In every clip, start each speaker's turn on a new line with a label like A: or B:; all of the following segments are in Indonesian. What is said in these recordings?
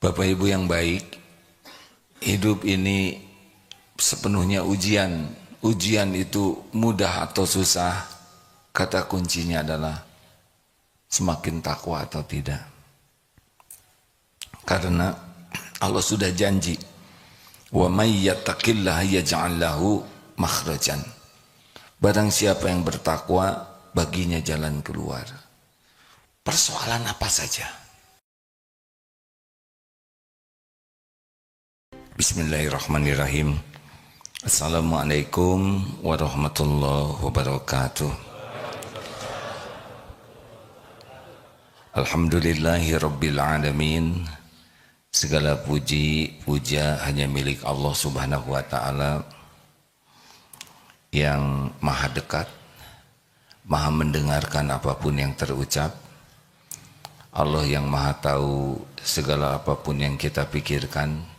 A: Bapak Ibu yang baik, hidup ini sepenuhnya ujian. Ujian itu mudah atau susah, kata kuncinya adalah semakin takwa atau tidak. Karena Allah sudah janji, wa may yattaqillaha yaj'al lahu makhrajan. Barang siapa yang bertakwa, baginya jalan keluar. Persoalan apa saja? Bismillahirrahmanirrahim. Assalamualaikum warahmatullahi wabarakatuh. Alhamdulillahi rabbil alamin. Segala puji, puja hanya milik Allah subhanahu wa ta'ala yang maha dekat, maha mendengarkan apapun yang terucap. Allah yang maha tahu segala apapun yang kita pikirkan,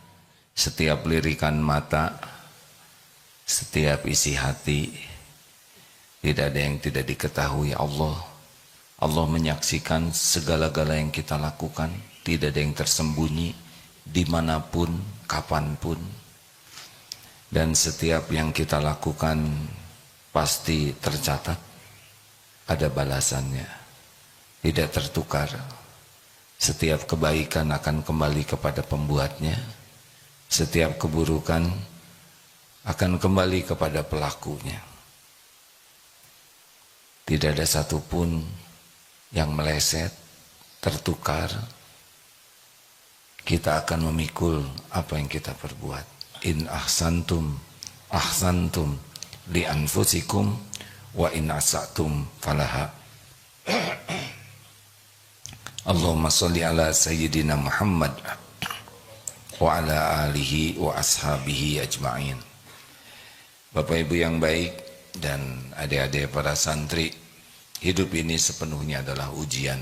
A: setiap lirikan mata, setiap isi hati. Tidak ada yang tidak diketahui Allah. Allah menyaksikan segala-gala yang kita lakukan, tidak ada yang tersembunyi dimanapun, kapanpun. Dan setiap yang kita lakukan pasti tercatat, ada balasannya, tidak tertukar. Setiap kebaikan akan kembali kepada pembuatnya, setiap keburukan akan kembali kepada pelakunya. Tidak ada satupun yang meleset, tertukar. Kita akan memikul apa yang kita perbuat. In ahsantum ahsantum li anfusikum wa in asatum falaha. Allahumma sholli ala sayyidina Muhammad wa ala alihi wa ashabihi ajma'in. Bapak Ibu yang baik dan adik-adik para santri, hidup ini sepenuhnya adalah ujian.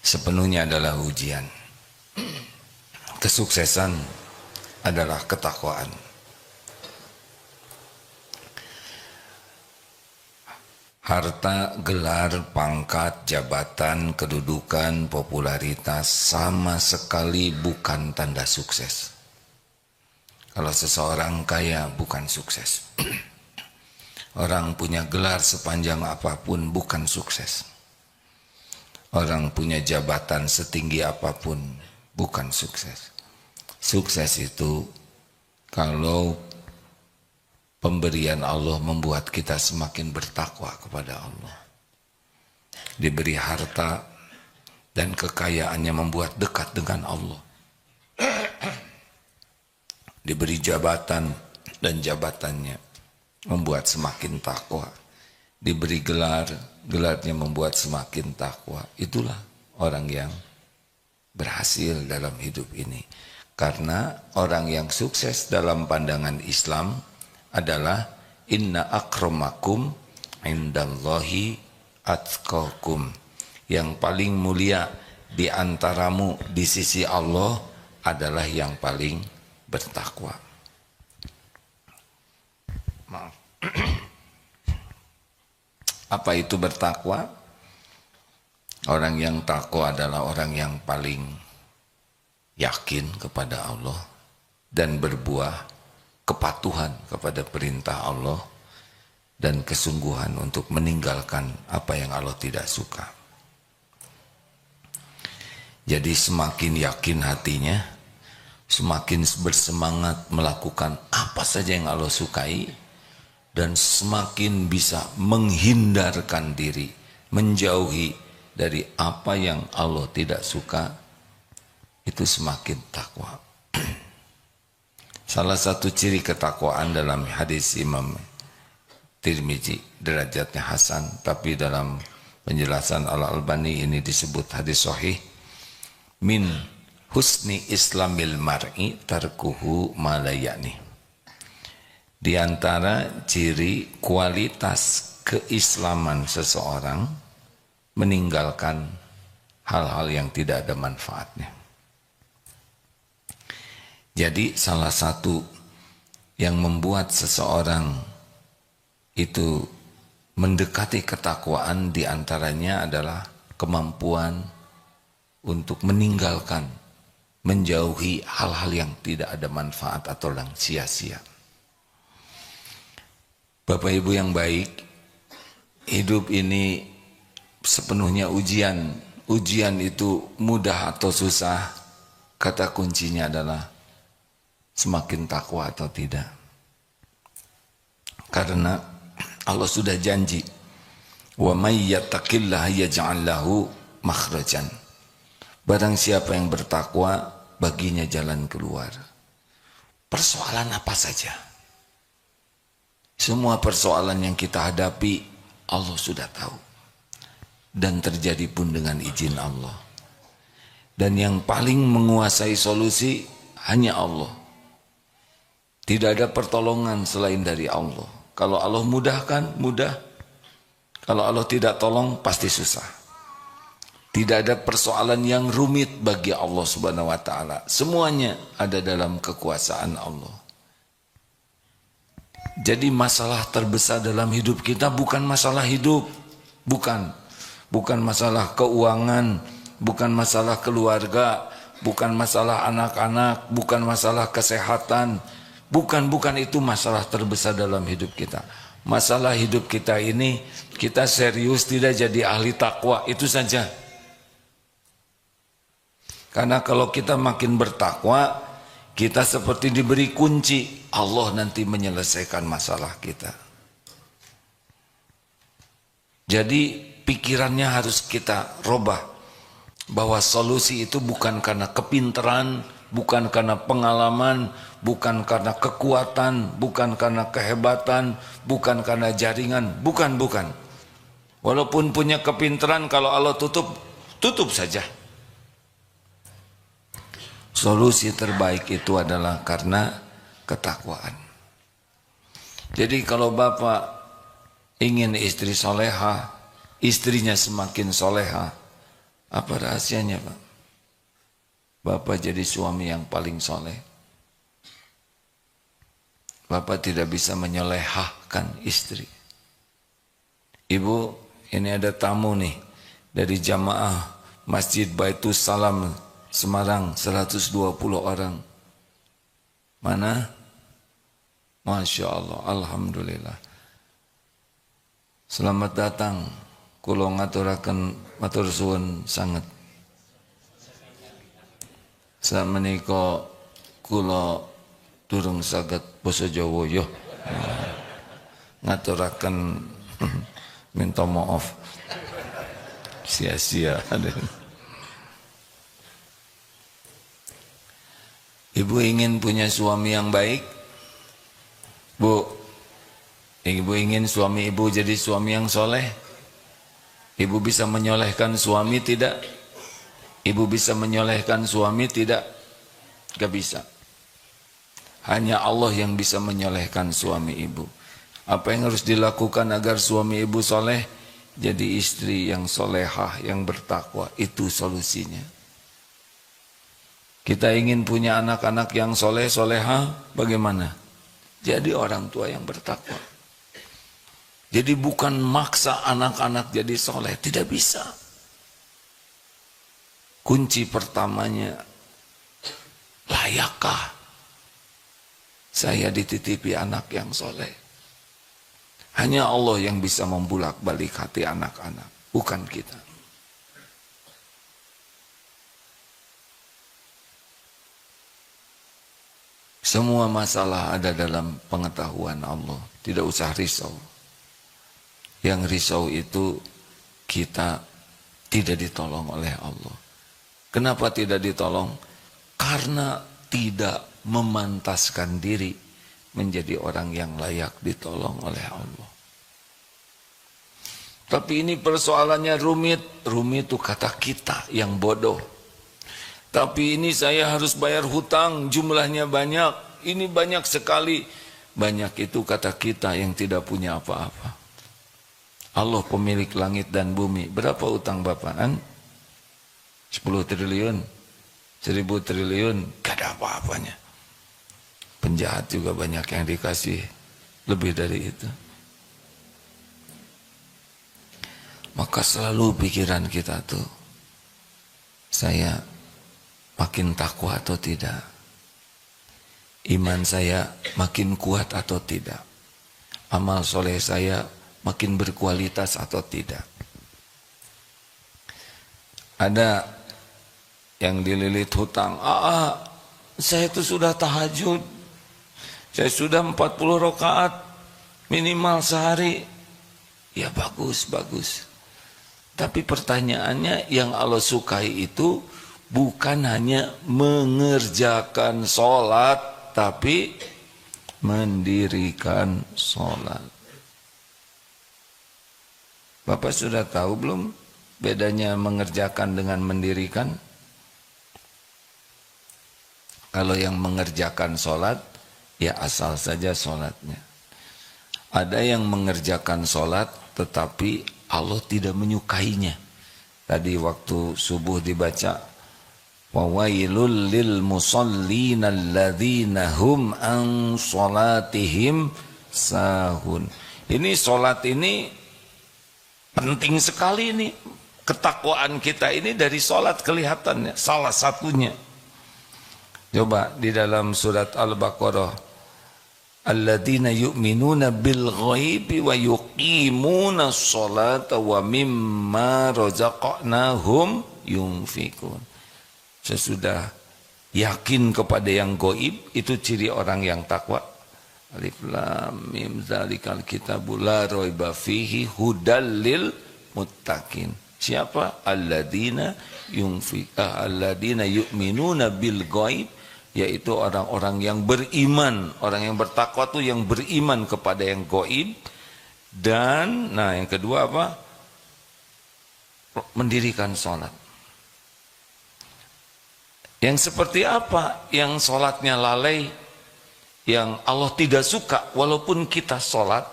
A: Sepenuhnya adalah ujian. Kesuksesan adalah ketakwaan. Harta, gelar, pangkat, jabatan, kedudukan, popularitas sama sekali bukan tanda sukses. Kalau seseorang kaya bukan sukses. Orang punya gelar sepanjang apapun bukan sukses. Orang punya jabatan setinggi apapun bukan sukses. Sukses itu kalau pemberian Allah membuat kita semakin bertakwa kepada Allah. Diberi harta dan kekayaannya membuat dekat dengan Allah. Diberi jabatan dan jabatannya membuat semakin takwa. Diberi gelar, gelarnya membuat semakin takwa. Itulah orang yang berhasil dalam hidup ini. Karena orang yang sukses dalam pandangan Islam adalah inna akramakum indallahi atqakum. Yang paling mulia di antaramu di sisi Allah adalah yang paling bertakwa. Maaf. Apa itu bertakwa? Orang yang takwa adalah orang yang paling yakin kepada Allah dan berbuah kepatuhan kepada perintah Allah dan kesungguhan untuk meninggalkan apa yang Allah tidak suka. Jadi semakin yakin hatinya, semakin bersemangat melakukan apa saja yang Allah sukai, dan semakin bisa menghindarkan diri, menjauhi dari apa yang Allah tidak suka, itu semakin takwa. Salah satu ciri ketakwaan dalam hadis Imam Tirmizi, derajatnya hasan, tapi dalam penjelasan Al-Albani ini disebut hadis sahih. Min husni islamil mar'i tarkuhu ma la ya'ni. Di antara ciri kualitas keislaman seseorang meninggalkan hal-hal yang tidak ada manfaatnya. Jadi salah satu yang membuat seseorang itu mendekati ketakwaan diantaranya adalah kemampuan untuk meninggalkan, menjauhi hal-hal yang tidak ada manfaat atau yang sia-sia. Bapak Ibu yang baik, hidup ini sepenuhnya ujian. Ujian itu mudah atau susah, kata kuncinya adalah semakin takwa atau tidak. Karena Allah sudah janji, wa may yattaqillaha yaj'al lahu makhrajan. Barang siapa yang bertakwa, baginya jalan keluar. Persoalan apa saja, semua persoalan yang kita hadapi Allah sudah tahu, dan terjadi pun dengan izin Allah. Dan yang paling menguasai solusi hanya Allah. Tidak ada pertolongan selain dari Allah. Kalau Allah mudahkan, mudah. Kalau Allah tidak tolong, pasti susah. Tidak ada persoalan yang rumit bagi Allah Subhanahu wa taala. Semuanya ada dalam kekuasaan Allah. Jadi masalah terbesar dalam hidup kita bukan masalah hidup, bukan masalah keuangan, bukan masalah keluarga, bukan masalah anak-anak, bukan masalah kesehatan, bukan itu masalah terbesar dalam hidup kita. Masalah hidup kita ini, kita serius tidak jadi ahli takwa, itu saja. Karena kalau kita makin bertakwa, kita seperti diberi kunci, Allah nanti menyelesaikan masalah kita. Jadi pikirannya harus kita robah, bahwa solusi itu bukan karena kepintaran, bukan karena pengalaman, bukan karena kekuatan, bukan karena kehebatan, bukan karena jaringan, bukan. Walaupun punya kepintaran, kalau Allah tutup saja. Solusi terbaik itu adalah karena ketakwaan. Jadi kalau Bapak ingin istri soleha, istrinya semakin soleha, apa rahasianya Pak? Bapak jadi suami yang paling soleh. Bapak tidak bisa menyolehahkan istri. Ibu, ini ada tamu nih dari jamaah Masjid Baitus Salam Semarang, 120 orang. Mana? Masya Allah, Alhamdulillah. Selamat datang. Kulo ngaturaken matur suwun sanget. Samenika kula durung saged basa Jawa yo. Ngaturaken minta maaf. Sia-sia. Ibu ingin punya suami yang baik? Bu, ibu ingin suami ibu jadi suami yang soleh? Ibu bisa menyolehkan suami tidak? Ibu bisa menyolehkan suami tidak? Gak bisa. Hanya Allah yang bisa menyolehkan suami ibu. Apa yang harus dilakukan agar suami ibu soleh? Jadi istri yang solehah, yang bertakwa. Itu solusinya. Kita ingin punya anak-anak yang soleh, soleha, bagaimana? Jadi orang tua yang bertakwa. Jadi bukan maksa anak-anak jadi soleh, tidak bisa. Kunci pertamanya, layakkah saya dititipi anak yang soleh? Hanya Allah yang bisa membulak-balik hati anak-anak, bukan kita. Semua masalah ada dalam pengetahuan Allah. Tidak usah risau. Yang risau itu kita tidak ditolong oleh Allah. Kenapa tidak ditolong? Karena tidak memantaskan diri menjadi orang yang layak ditolong oleh Allah. Tapi ini persoalannya rumit. Rumit itu kata kita yang bodoh. Tapi ini saya harus bayar hutang, jumlahnya banyak. Ini banyak sekali. Banyak itu kata kita yang tidak punya apa-apa. Allah pemilik langit dan bumi. Berapa utang Bapak? 10 triliun, 1000 triliun, gak ada apa-apanya. Penjahat juga banyak yang dikasih lebih dari itu. Maka selalu pikiran kita tuh, saya makin takwa atau tidak? Iman saya makin kuat atau tidak? Amal soleh saya makin berkualitas atau tidak? Ada yang dililit hutang. Saya itu sudah tahajud. Saya sudah 40 rakaat minimal sehari. Ya bagus, bagus. Tapi pertanyaannya, yang Allah sukai itu bukan hanya mengerjakan sholat, tapi mendirikan sholat. Bapak sudah tahu belum bedanya mengerjakan dengan mendirikan? Kalau yang mengerjakan sholat, ya asal saja sholatnya. Ada yang mengerjakan sholat, tetapi Allah tidak menyukainya. Tadi waktu subuh dibaca, wawailul lil musallina alladzina hum an sholatihim sahun. Ini sholat ini penting sekali nih. Ketakwaan kita ini dari sholat kelihatannya, salah satunya. Coba di dalam surat Al-Baqarah, alladzina yu'minuna bil ghaibi wa yuqimuna sholata wa mimma razaqnahum yunfikun. Sesudah yakin kepada yang gaib, itu ciri orang yang takwa. Alif lam mim zalikal kitabul la raiba fihi hudal lil muttaqin. Siapa? Alladzina yu'minuna bil ghaib, yaitu orang-orang yang beriman, orang yang bertakwa itu yang beriman kepada yang gaib. Dan yang kedua apa? Mendirikan sholat. Yang seperti apa? Yang sholatnya lalai, yang Allah tidak suka walaupun kita sholat.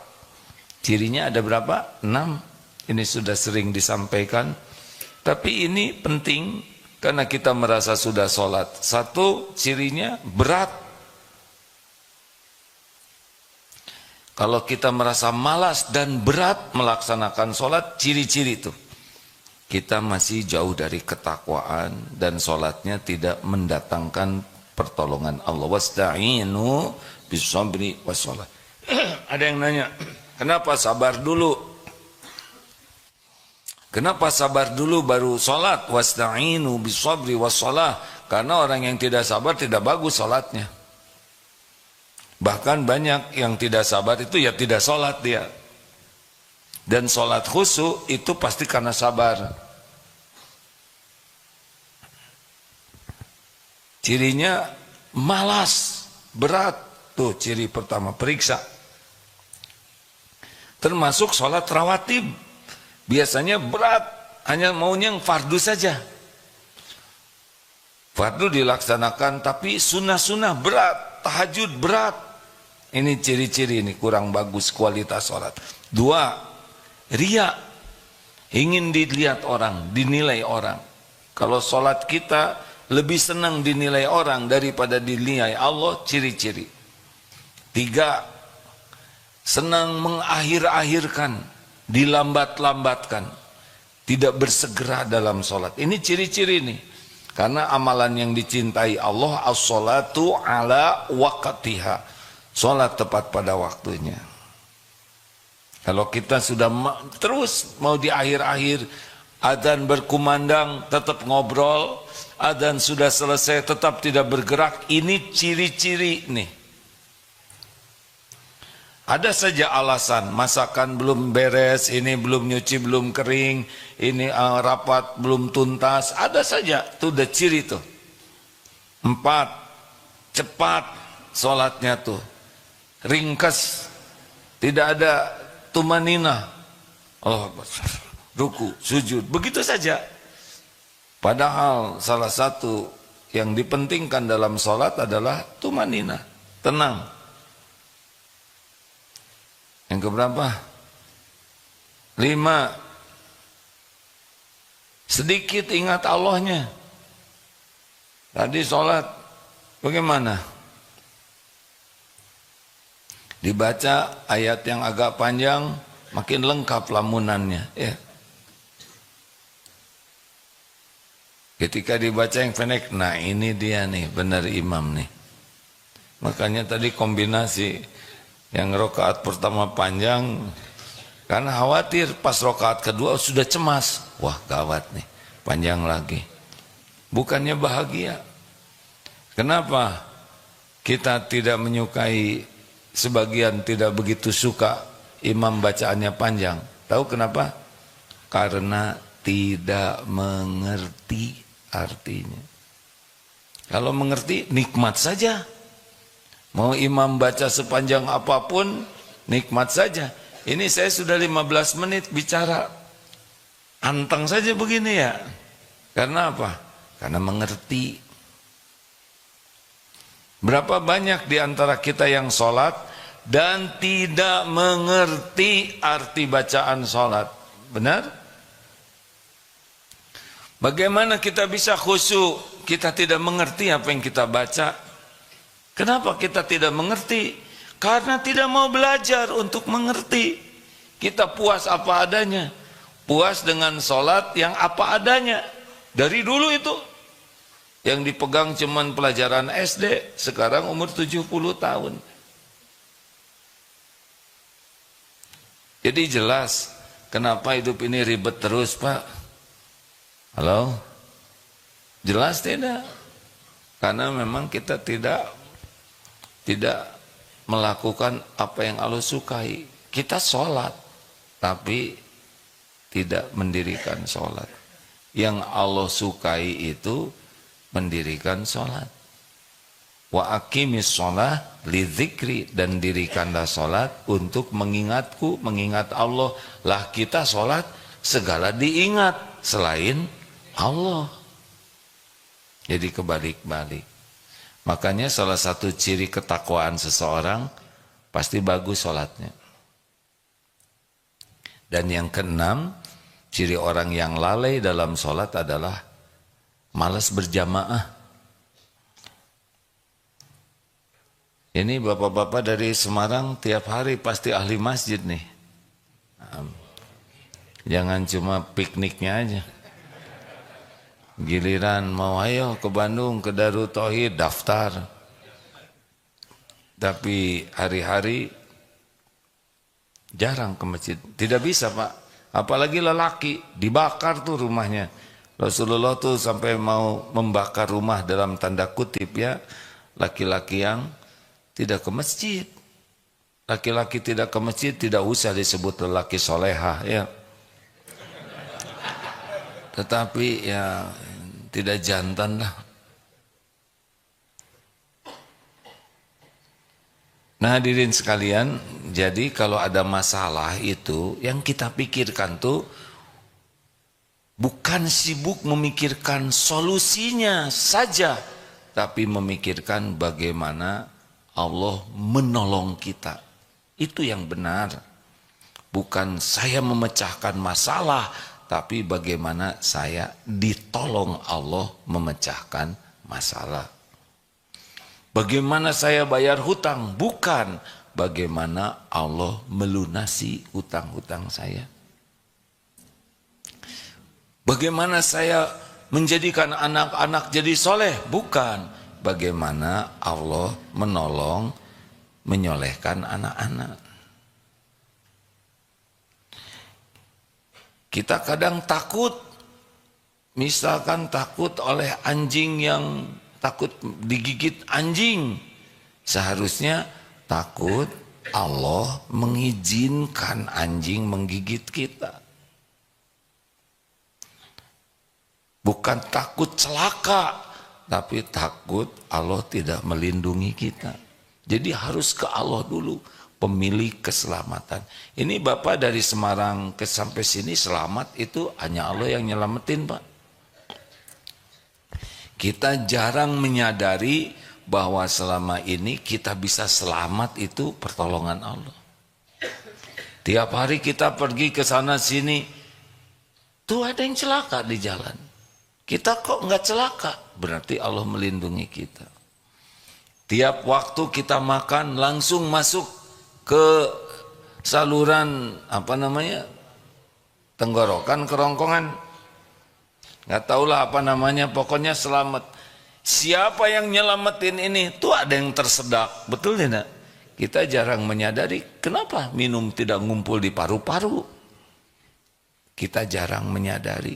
A: Cirinya ada berapa? 6. Ini sudah sering disampaikan, tapi ini penting. Karena kita merasa sudah sholat. Satu, cirinya berat. Kalau kita merasa malas dan berat melaksanakan sholat, ciri-ciri itu. Kita masih jauh dari ketakwaan dan sholatnya tidak mendatangkan pertolongan Allah. Wasta'inu bis-sabri was-shalah. Ada yang nanya, kenapa sabar dulu? Kenapa sabar dulu baru sholat? Wasta'inu bis-sabri was-shalah. Karena orang yang tidak sabar tidak bagus sholatnya. Bahkan banyak yang tidak sabar itu ya tidak sholat dia. Dan sholat khusyuk itu pasti karena sabar. Cirinya malas, berat. Tuh ciri pertama, periksa. Termasuk sholat rawatib. Biasanya berat, hanya maunya yang fardu saja. Fardu dilaksanakan, tapi sunnah-sunnah berat, tahajud berat. Ini ciri-ciri ini kurang bagus kualitas sholat. 2, riya. Ingin dilihat orang, dinilai orang. Kalau sholat kita lebih senang dinilai orang daripada dinilai Allah, ciri-ciri. 3, senang mengakhir-akhirkan, dilambat-lambatkan, tidak bersegera dalam sholat. Ini ciri-ciri nih. Karena amalan yang dicintai Allah, as-sholatu ala waqtiha. Sholat tepat pada waktunya. Kalau kita sudah terus mau di akhir-akhir, adzan berkumandang tetap ngobrol, adzan sudah selesai tetap tidak bergerak, ini ciri-ciri nih. Ada saja alasan, masakan belum beres, ini belum nyuci, belum kering, ini rapat belum tuntas, ada saja, itu udah ciri tuh. 4, cepat sholatnya tuh, ringkas, tidak ada tumanina, ruku, sujud, begitu saja. Padahal salah satu yang dipentingkan dalam sholat adalah tumanina, tenang. Yang keberapa? 5, sedikit ingat Allahnya. Tadi sholat bagaimana? Dibaca ayat yang agak panjang, makin lengkap lamunannya. Ya. Ketika dibaca yang pendek, nah ini dia nih, benar imam nih. Makanya tadi kombinasi yang rakaat pertama panjang, karena khawatir pas rakaat kedua sudah cemas. Wah gawat nih, panjang lagi. Bukannya bahagia. Kenapa kita tidak menyukai, sebagian tidak begitu suka imam bacaannya panjang? Tahu kenapa? Karena tidak mengerti artinya. Kalau mengerti nikmat saja. Mau imam baca sepanjang apapun nikmat saja. Ini saya sudah 15 menit bicara anteng saja begini ya. Karena apa? Karena mengerti. Berapa banyak di antara kita yang sholat dan tidak mengerti arti bacaan sholat? Benar? Bagaimana kita bisa khusyuk? Kita tidak mengerti apa yang kita baca. Kenapa kita tidak mengerti? Karena tidak mau belajar untuk mengerti. Kita puas apa adanya. Puas dengan sholat yang apa adanya. Dari dulu itu. Yang dipegang cuman pelajaran SD. Sekarang umur 70 tahun. Jadi jelas. Kenapa hidup ini ribet terus, Pak? Halo? Jelas tidak? Karena memang kita tidak melakukan apa yang Allah sukai. Kita sholat, tapi tidak mendirikan sholat. Yang Allah sukai itu mendirikan sholat. Wa aqimis sholat li dzikri, dan dirikanlah sholat untuk mengingatku, mengingat Allah. Lah kita sholat segala diingat selain Allah. Jadi kebalik-balik. Makanya salah satu ciri ketakwaan seseorang pasti bagus sholatnya. Dan yang keenam, ciri orang yang lalai dalam sholat adalah malas berjamaah. Ini bapak-bapak dari Semarang tiap hari pasti ahli masjid nih. Jangan cuma pikniknya aja. Giliran mau ayo ke Bandung, ke Darut Tauhid, daftar. Tapi hari-hari jarang ke masjid. Tidak bisa, Pak. Apalagi lelaki, dibakar tuh rumahnya. Rasulullah tuh sampai mau membakar rumah dalam tanda kutip ya. Laki-laki yang tidak ke masjid. Laki-laki tidak ke masjid tidak usah disebut lelaki solehah ya. Tetapi ya tidak jantan lah. Nah hadirin sekalian, jadi kalau ada masalah itu yang kita pikirkan tuh bukan sibuk memikirkan solusinya saja, tapi memikirkan bagaimana Allah menolong kita. Itu yang benar. Bukan saya memecahkan masalah, tapi bagaimana saya ditolong Allah memecahkan masalah. Bagaimana saya bayar hutang, bukan bagaimana Allah melunasi hutang-hutang saya. Bagaimana saya menjadikan anak-anak jadi soleh, bukan bagaimana Allah menolong menyolehkan anak-anak. Kita kadang takut, misalkan takut oleh anjing yang takut digigit anjing. Seharusnya takut Allah mengizinkan anjing menggigit kita. Bukan takut celaka, tapi takut Allah tidak melindungi kita. Jadi harus ke Allah dulu. Pemilik keselamatan. Ini Bapak dari Semarang ke sampai sini selamat itu hanya Allah yang nyelamatin, Pak. Kita jarang menyadari bahwa selama ini kita bisa selamat itu pertolongan Allah. Tiap hari kita pergi ke sana sini, tuh ada yang celaka di jalan. Kita kok nggak celaka? Berarti Allah melindungi kita. Tiap waktu kita makan langsung masuk ke saluran tenggorokan, kerongkongan, Nggak tahulah apa namanya, pokoknya selamat. Siapa yang nyelamatin ini? Tuh ada yang tersedak, betul tidak? Kita jarang menyadari kenapa minum tidak ngumpul di paru-paru. Kita jarang menyadari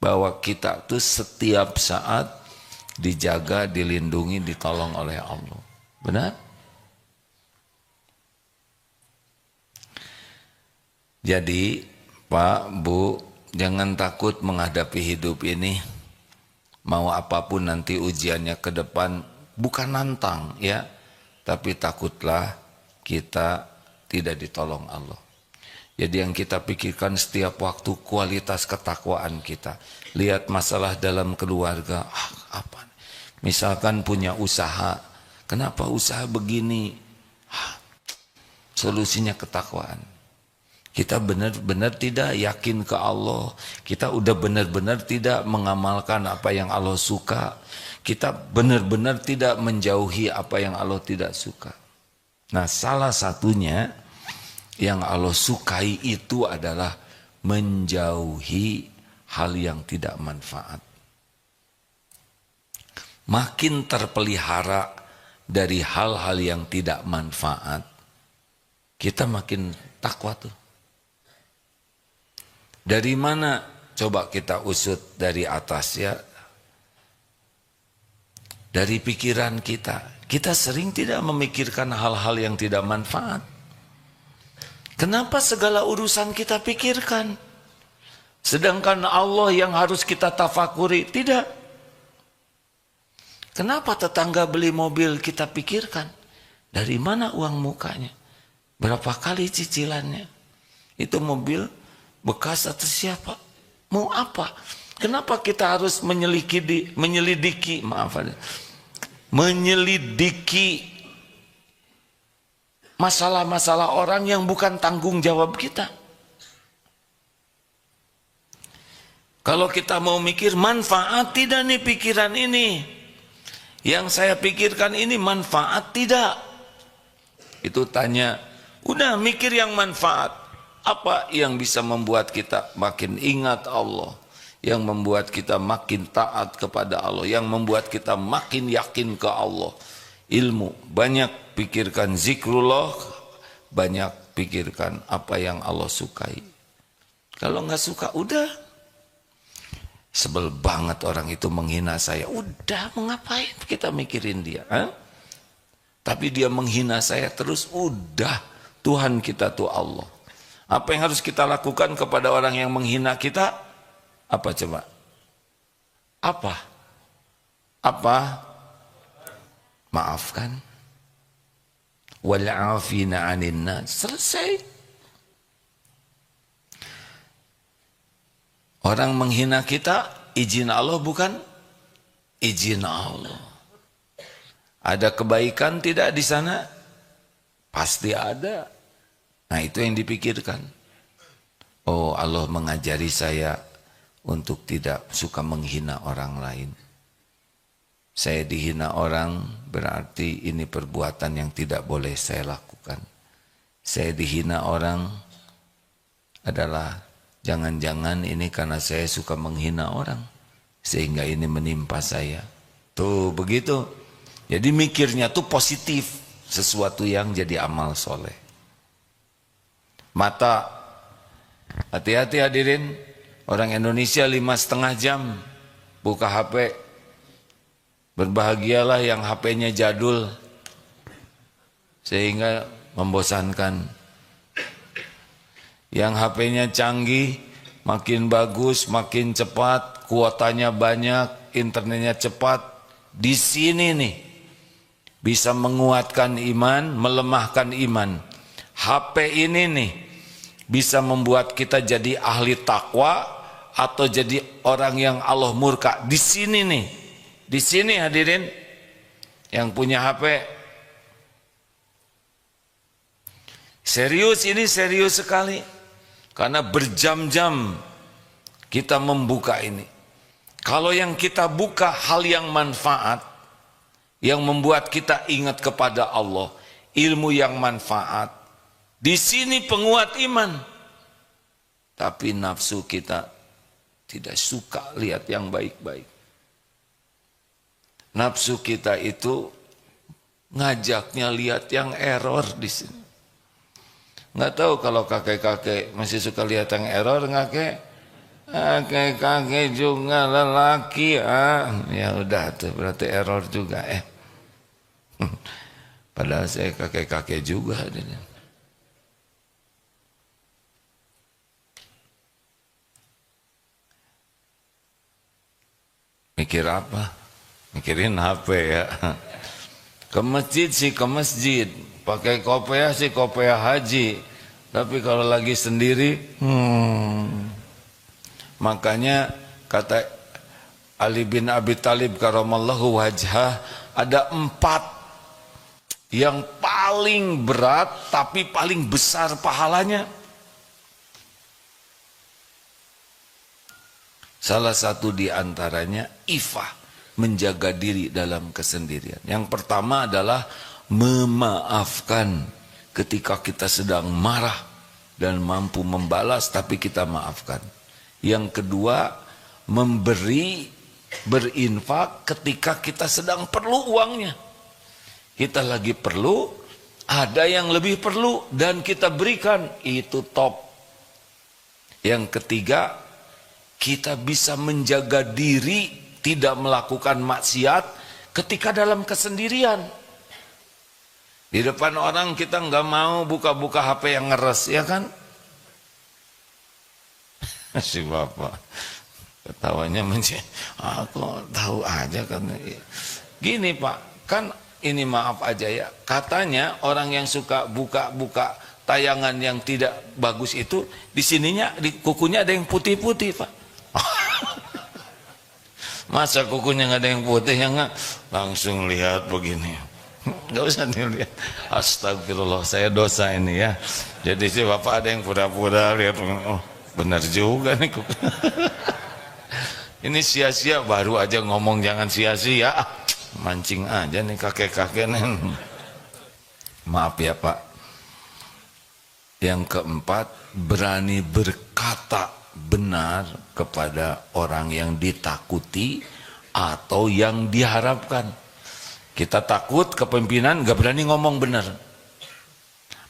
A: bahwa kita tuh setiap saat dijaga, dilindungi, ditolong oleh Allah. Benar? Jadi Pak, Bu, jangan takut menghadapi hidup ini. Mau apapun nanti ujiannya ke depan, bukan nantang ya, tapi takutlah kita tidak ditolong Allah. Jadi yang kita pikirkan setiap waktu kualitas ketakwaan kita. Lihat masalah dalam keluarga, apa? Misalkan punya usaha, kenapa usaha begini? Solusinya ketakwaan. Kita benar-benar tidak yakin ke Allah. Kita udah benar-benar tidak mengamalkan apa yang Allah suka. Kita benar-benar tidak menjauhi apa yang Allah tidak suka. Nah, salah satunya yang Allah sukai itu adalah menjauhi hal yang tidak manfaat. Makin terpelihara dari hal-hal yang tidak manfaat, kita makin takwa tuh. Dari mana? Coba kita usut dari atas ya. Dari pikiran kita. Kita sering tidak memikirkan hal-hal yang tidak manfaat. Kenapa segala urusan kita pikirkan? Sedangkan Allah yang harus kita tafakuri, tidak. Kenapa tetangga beli mobil kita pikirkan? Dari mana uang mukanya? Berapa kali cicilannya? Itu mobil bekas atau siapa? Mau apa? Kenapa kita harus menyelidiki masalah-masalah orang yang bukan tanggung jawab kita? Kalau kita mau mikir manfaat tidak nih pikiran ini, yang saya pikirkan ini manfaat tidak? Itu tanya, udah mikir yang manfaat. Apa yang bisa membuat kita makin ingat Allah, yang membuat kita makin taat kepada Allah, yang membuat kita makin yakin ke Allah? Ilmu, banyak pikirkan zikrullah, banyak pikirkan apa yang Allah sukai. Kalau nggak suka, udah. Sebel banget orang itu menghina saya, udah, mengapain kita mikirin dia? Tapi dia menghina saya terus, udah, Tuhan kita tuh Allah. Apa yang harus kita lakukan kepada orang yang menghina kita? Apa coba? Apa? Maafkan. Wal 'afina 'anil nas. Selesai. Orang menghina kita, izin Allah bukan? Izin Allah. Ada kebaikan tidak di sana? Pasti ada. Nah, itu yang dipikirkan. Oh, Allah mengajari saya untuk tidak suka menghina orang lain. Saya dihina orang berarti ini perbuatan yang tidak boleh saya lakukan. Saya dihina orang adalah jangan-jangan ini karena saya suka menghina orang, sehingga ini menimpa saya. Tuh begitu. Jadi mikirnya tuh positif, sesuatu yang jadi amal soleh. Mata, hati-hati hadirin, orang Indonesia 5,5 jam buka HP. Berbahagialah yang HP-nya jadul, sehingga membosankan. Yang HP-nya canggih, makin bagus, makin cepat, kuotanya banyak, internetnya cepat. Di sini nih, bisa menguatkan iman, melemahkan iman. HP ini nih, bisa membuat kita jadi ahli takwa atau jadi orang yang Allah murka. Di sini nih, di sini hadirin yang punya HP. Serius, ini serius sekali. Karena berjam-jam kita membuka ini. Kalau yang kita buka hal yang manfaat, yang membuat kita ingat kepada Allah, ilmu yang manfaat, di sini penguat iman. Tapi nafsu kita Tidak suka lihat yang baik-baik. Nafsu kita itu ngajaknya lihat yang error di sini. Nggak tahu kalau kakek-kakek masih suka lihat yang error, kakek-kakek juga lelaki. Ya udah tuh berarti error juga. Padahal saya kakek-kakek juga. Mikir apa? Mikirin HP ya. Ke masjid sih ke masjid, pakai kopiah sih kopiah haji. Tapi kalau lagi sendiri, makanya kata Ali bin Abi Thalib karamallahu wajhah, ada 4 yang paling berat tapi paling besar pahalanya. Salah satu di antaranya ifah, menjaga diri dalam kesendirian. Yang pertama adalah memaafkan ketika kita sedang marah dan mampu membalas tapi kita maafkan. Yang kedua, memberi, berinfak ketika kita sedang perlu uangnya. Kita lagi perlu, ada yang lebih perlu dan kita berikan, itu top. Yang ketiga, kita bisa menjaga diri tidak melakukan maksiat ketika dalam kesendirian. Di depan orang kita nggak mau buka-buka HP yang ngeres, ya kan? Si bapak ketawanya aku tahu aja kan. Gini Pak, kan ini maaf aja ya. Katanya orang yang suka buka-buka tayangan yang tidak bagus itu di sininya, di kukunya ada yang putih-putih Pak. Masa kukunya nggak ada yang putih, ya nggak? Langsung lihat begini, nggak usah dilihat. Astagfirullah, saya dosa ini ya. Jadi si bapak ada yang pura-pura lihat, oh benar juga nih. Ini sia-sia, baru aja ngomong jangan sia-sia, mancing aja nih kakek-kakek nih. Maaf ya Pak. Yang keempat, berani berkata benar kepada orang yang ditakuti atau yang diharapkan. Kita takut kepemimpinan, gak berani ngomong benar.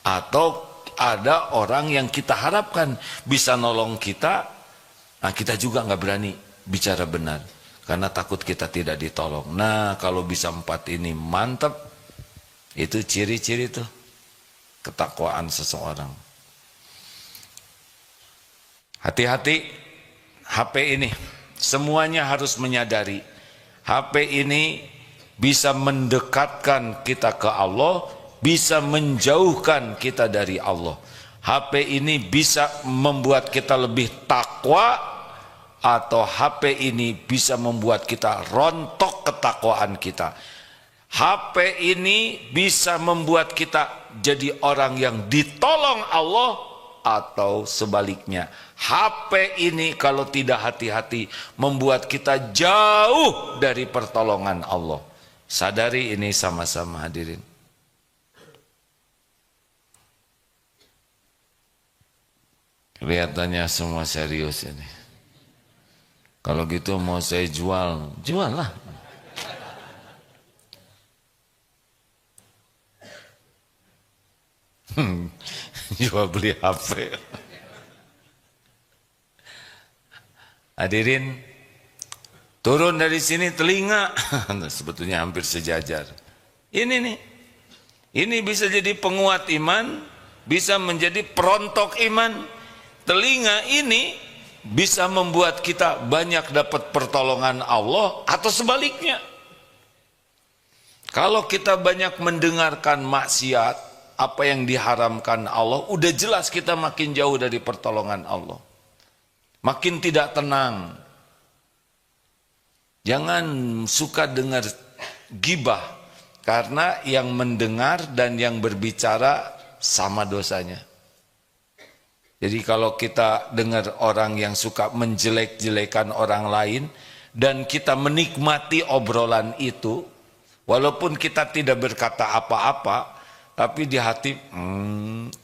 A: Atau ada orang yang kita harapkan bisa nolong kita, nah kita juga gak berani bicara benar karena takut kita tidak ditolong. Nah kalau bisa 4 ini mantap, itu ciri-ciri tuh ketakwaan seseorang. Hati-hati HP ini, semuanya harus menyadari HP ini bisa mendekatkan kita ke Allah, bisa menjauhkan kita dari Allah. HP ini bisa membuat kita lebih takwa, atau HP ini bisa membuat kita rontok ketakwaan kita. HP ini bisa membuat kita jadi orang yang ditolong Allah, atau sebaliknya. HP ini kalau tidak hati-hati membuat kita jauh dari pertolongan Allah. Sadari ini sama-sama hadirin. Kelihatannya semua serius ini. Kalau gitu mau saya jual, jual lah. Jual beli HP. Hadirin, turun dari sini telinga, sebetulnya hampir sejajar. Ini nih, ini bisa jadi penguat iman, bisa menjadi perontok iman. Telinga ini bisa membuat kita banyak dapat pertolongan Allah, atau sebaliknya. Kalau kita banyak mendengarkan maksiat, apa yang diharamkan Allah, udah jelas kita makin jauh dari pertolongan Allah. Makin tidak tenang. Jangan suka dengar gibah, karena yang mendengar dan yang berbicara sama dosanya. Jadi kalau kita dengar orang yang suka menjelek-jelekan orang lain dan kita menikmati obrolan itu, walaupun kita tidak berkata apa-apa, tapi di hati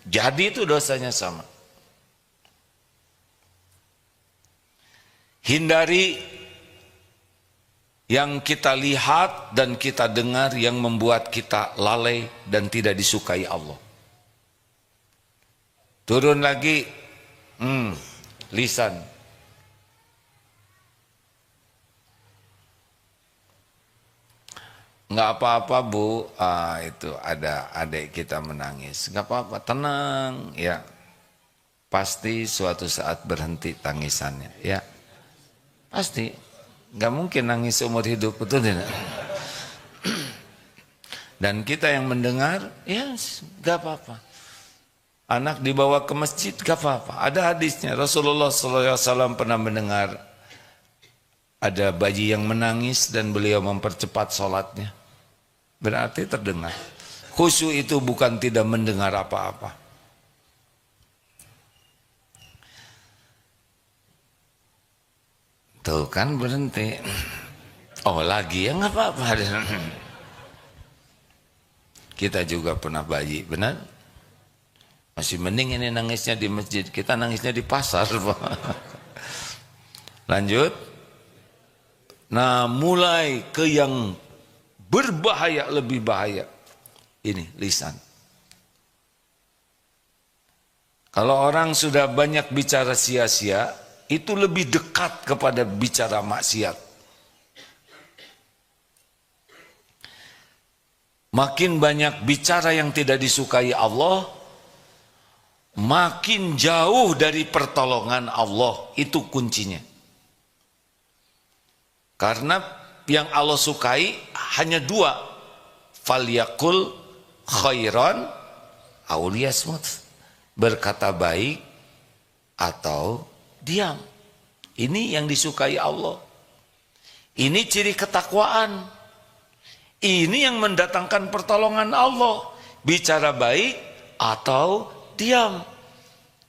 A: jadi itu dosanya sama. Hindari yang kita lihat dan kita dengar yang membuat kita lalai dan tidak disukai Allah. Turun lagi, lisan. Nggak apa-apa Bu, itu ada adik kita menangis. Nggak apa-apa, tenang ya. Pasti suatu saat berhenti tangisannya ya. Pasti, nggak mungkin nangis seumur hidup, betul tidak? Dan kita yang mendengar, ya nggak apa-apa. Anak dibawa ke masjid, nggak apa-apa. Ada hadisnya, Rasulullah SAW pernah mendengar ada bayi yang menangis dan beliau mempercepat sholatnya. Berarti terdengar. Khusyuk itu bukan tidak mendengar apa-apa. Tuh kan berhenti. Oh lagi ya nggak apa-apa. Kita juga pernah bayi, benar? Masih mending ini nangisnya di masjid, kita nangisnya di pasar. Lanjut. Nah mulai ke yang berbahaya, lebih bahaya. Ini lisan. Kalau orang sudah banyak bicara sia-sia, itu lebih dekat kepada bicara maksiat. Makin banyak bicara yang tidak disukai Allah, makin jauh dari pertolongan Allah. Itu kuncinya. Karena yang Allah sukai hanya dua. Falyakul khairan aw liyasmut. Berkata baik atau diam. Ini yang disukai Allah. Ini ciri ketakwaan. Ini yang mendatangkan pertolongan Allah. Bicara baik atau diam.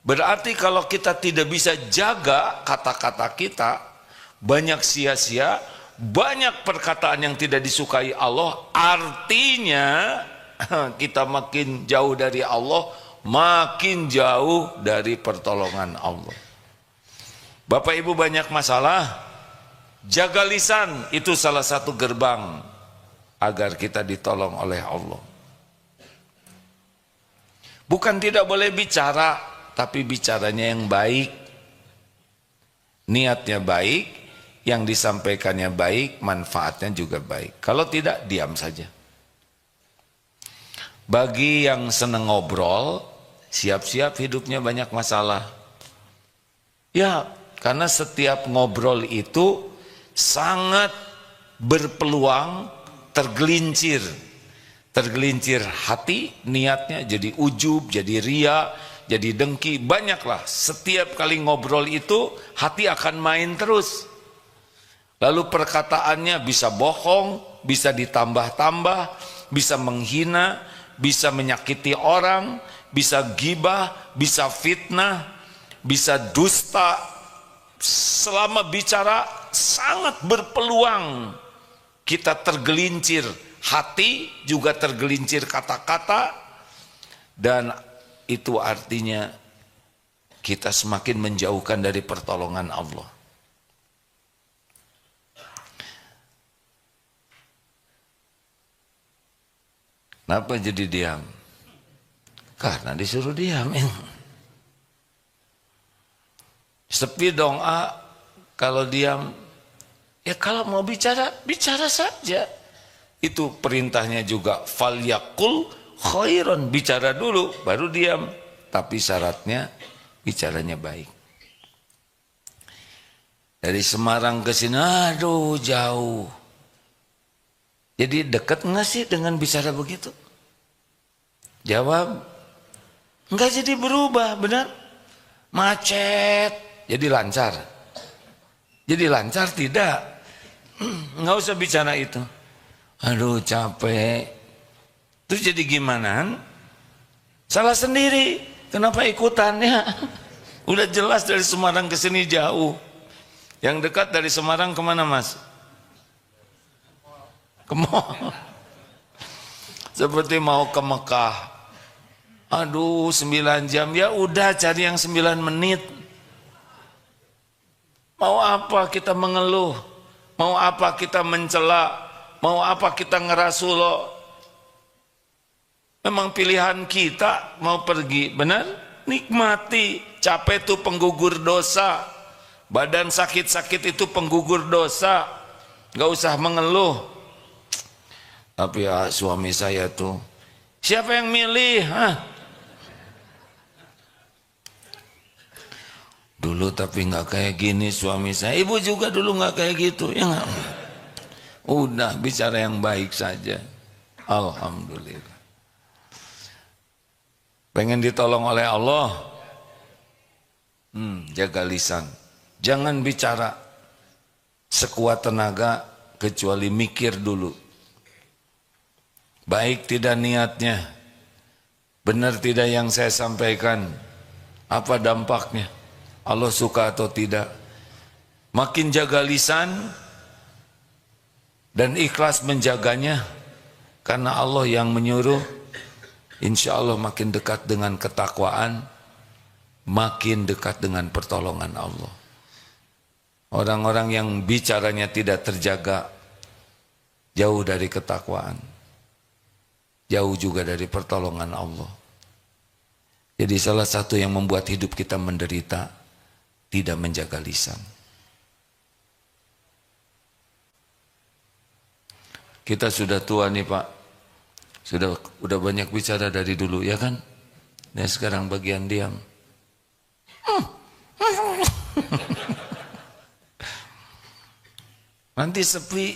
A: Berarti kalau kita tidak bisa jaga kata-kata kita, banyak sia-sia, banyak perkataan yang tidak disukai Allah, artinya kita makin jauh dari Allah, makin jauh dari pertolongan Allah. Bapak Ibu banyak masalah, jaga lisan, itu salah satu gerbang agar kita ditolong oleh Allah. Bukan tidak boleh bicara, tapi bicaranya yang baik, niatnya baik, yang disampaikannya baik, manfaatnya juga baik. Kalau tidak, diam saja. Bagi yang senang ngobrol, siap-siap hidupnya banyak masalah. Ya, karena setiap ngobrol itu sangat berpeluang tergelincir. Tergelincir hati, niatnya jadi ujub, jadi ria, jadi dengki. Banyaklah, setiap kali ngobrol itu hati akan main terus. Lalu perkataannya bisa bohong, bisa ditambah-tambah, bisa menghina, bisa menyakiti orang, bisa gibah, bisa fitnah, bisa dusta. Selama bicara sangat berpeluang kita tergelincir hati, juga tergelincir kata-kata, dan itu artinya kita semakin menjauhkan dari pertolongan Allah. Kenapa jadi diam? Karena disuruh diam. Sepi dong kalau diam. Ya kalau mau bicara, bicara saja. Itu perintahnya juga. Falyakul khairan, bicara dulu baru diam. Tapi syaratnya bicaranya baik. Dari Semarang ke sini, aduh jauh. Jadi dekat nggak sih dengan bicara begitu? Jawab, nggak jadi berubah, benar? Macet. Jadi lancar. Jadi lancar tidak. Nggak usah bicara itu. Aduh capek. Terus jadi gimana? Salah sendiri. Kenapa ikutannya? Udah jelas dari Semarang ke sini jauh. Yang dekat dari Semarang kemana Mas? Ke Mall. Seperti mau ke Mekah. Aduh 9 jam. Ya udah cari yang 9 menit. Mau apa kita mengeluh? Mau apa kita mencela? Mau apa kita ngerasulo? Memang pilihan kita mau pergi, benar? Nikmati. Capek itu penggugur dosa. Badan sakit-sakit itu penggugur dosa. Gak usah mengeluh. Tapi ya, suami saya tuh, siapa yang milih? Hah? Dulu tapi nggak kayak gini suami saya. Ibu juga dulu nggak kayak gitu. Ya nggak? Udah bicara yang baik saja. Alhamdulillah. Pengen ditolong oleh Allah? Jaga lisan. Jangan bicara sekuat tenaga kecuali mikir dulu. Baik tidak niatnya, benar tidak yang saya sampaikan, apa dampaknya, Allah suka atau tidak. Makin jaga lisan dan ikhlas menjaganya, karena Allah yang menyuruh, insya Allah makin dekat dengan ketakwaan, makin dekat dengan pertolongan Allah. Orang-orang yang bicaranya tidak terjaga, jauh dari ketakwaan, jauh juga dari pertolongan Allah. Jadi salah satu yang membuat hidup kita menderita, tidak menjaga lisan. Kita sudah tua nih Pak, udah banyak bicara dari dulu ya kan? Nah sekarang bagian diam. Nanti sepi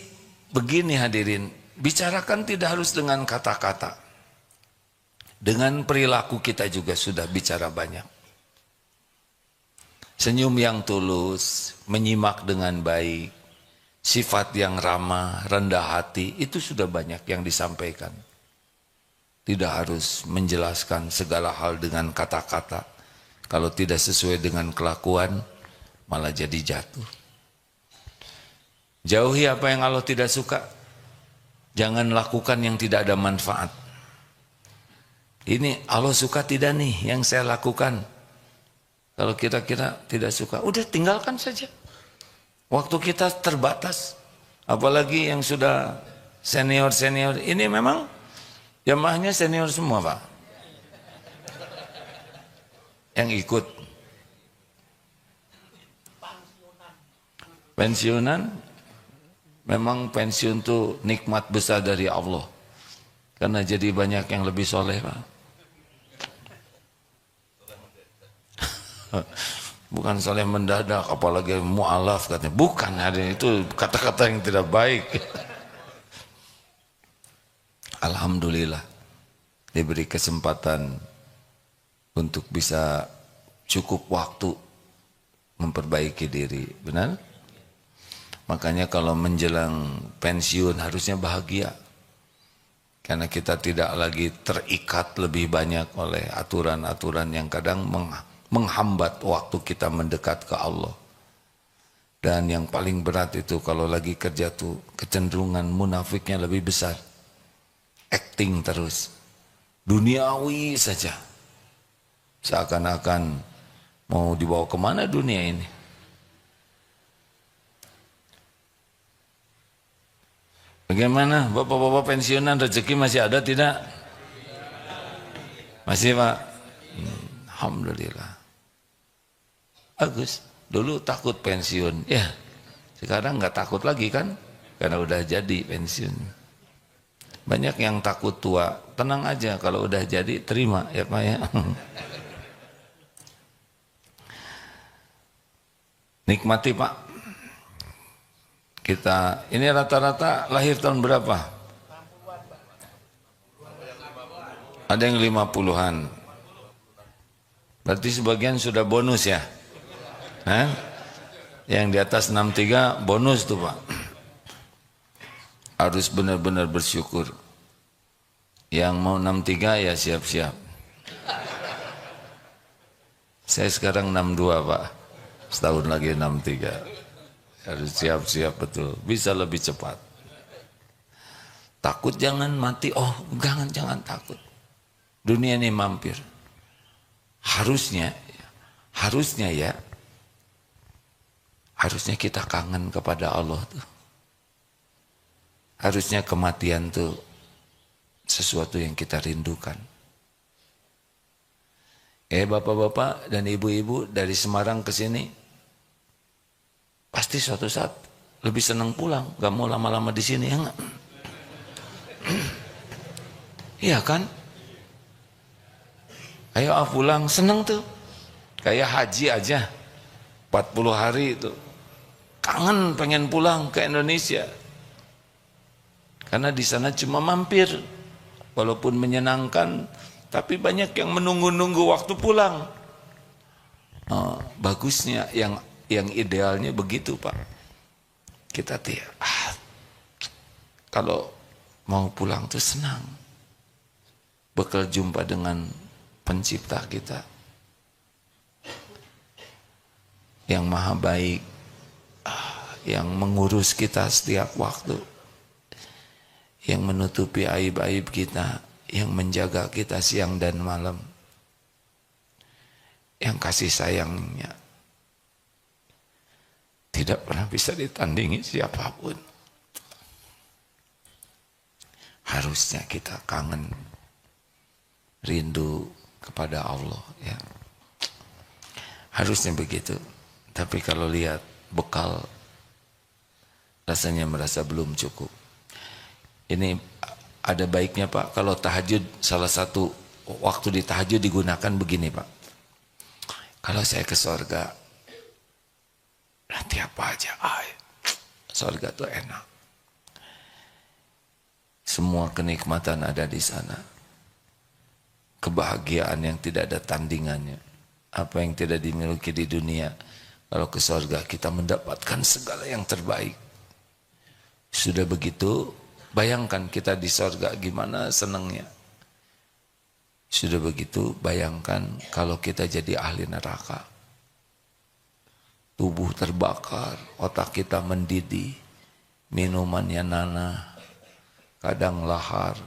A: begini hadirin. Bicarakan tidak harus dengan kata-kata. Dengan perilaku kita juga sudah bicara banyak. Senyum yang tulus, menyimak dengan baik, sifat yang ramah, rendah hati, itu sudah banyak yang disampaikan. Tidak harus menjelaskan segala hal dengan kata-kata. Kalau tidak sesuai dengan kelakuan, malah jadi jatuh. Jauhi apa yang Allah tidak suka. Jangan lakukan yang tidak ada manfaat. Ini Allah suka tidak nih yang saya lakukan. Kalau kira-kira tidak suka, udah tinggalkan saja. Waktu kita terbatas. Apalagi yang sudah senior-senior. Ini memang jamaahnya senior semua Pak. Yang ikut. Pensiunan. Memang pensiun itu nikmat besar dari Allah. Karena jadi banyak yang lebih soleh Pak. Bukan soleh mendadak, apalagi mu'alaf katanya. Bukan, itu kata-kata yang tidak baik. Alhamdulillah diberi kesempatan untuk bisa cukup waktu memperbaiki diri. Benar? Makanya kalau menjelang pensiun harusnya bahagia. Karena kita tidak lagi terikat lebih banyak oleh aturan-aturan yang kadang menghambat waktu kita mendekat ke Allah. Dan yang paling berat itu kalau lagi kerja tuh kecenderungan munafiknya lebih besar. Acting terus. Duniawi saja. Seakan-akan mau dibawa kemana dunia ini. Bagaimana bapak-bapak pensiunan rezeki masih ada tidak? Masih Pak? Alhamdulillah. Bagus. Dulu takut pensiun. Ya, sekarang nggak takut lagi kan? Karena udah jadi pensiun. Banyak yang takut tua. Tenang aja kalau udah jadi terima ya Pak ya. Nikmati Pak. Kita ini rata-rata lahir tahun berapa? Ada yang 50-an. Berarti sebagian sudah bonus ya? Hah? Yang di atas 63 bonus tuh Pak. Harus benar-benar bersyukur. Yang mau 63 ya siap-siap. Saya sekarang 62 Pak. Setahun lagi 63. Harus siap-siap betul, bisa lebih cepat. Takut jangan mati, jangan takut. Dunia ini mampir. Harusnya ya, Harusnya kita kangen kepada Allah tuh. Harusnya kematian tuh sesuatu yang kita rindukan. Bapak-bapak dan ibu-ibu dari Semarang ke sini pasti suatu saat lebih senang pulang, gak mau lama-lama di sini, ya enggak? Iya kan? Ayo pulang, senang tuh. Kayak haji aja 40 hari itu. Kangen pengen pulang ke Indonesia. Karena di sana cuma mampir. Walaupun menyenangkan, tapi banyak yang menunggu-nunggu waktu pulang. Bagusnya yang idealnya begitu, Pak. Kita kalau mau pulang tuh senang. Bakal jumpa dengan pencipta kita yang maha baik, yang mengurus kita setiap waktu, yang menutupi aib-aib kita, yang menjaga kita siang dan malam, yang kasih sayangnya tidak pernah bisa ditandingi siapapun. Harusnya kita kangen, rindu kepada Allah, ya. Harusnya begitu. Tapi kalau lihat bekal, rasanya merasa belum cukup. Ini ada baiknya, Pak, kalau tahajud, salah satu waktu di tahajud digunakan begini, Pak. Kalau saya ke surga, nanti apa aja, surga tuh enak. Semua kenikmatan ada di sana. Kebahagiaan yang tidak ada tandingannya. Apa yang tidak dimiliki di dunia, kalau ke surga kita mendapatkan segala yang terbaik. Sudah begitu, bayangkan kita di surga gimana senangnya. Sudah begitu, bayangkan kalau kita jadi ahli neraka. Tubuh terbakar, otak kita mendidih, minumannya nanah, kadang lahar.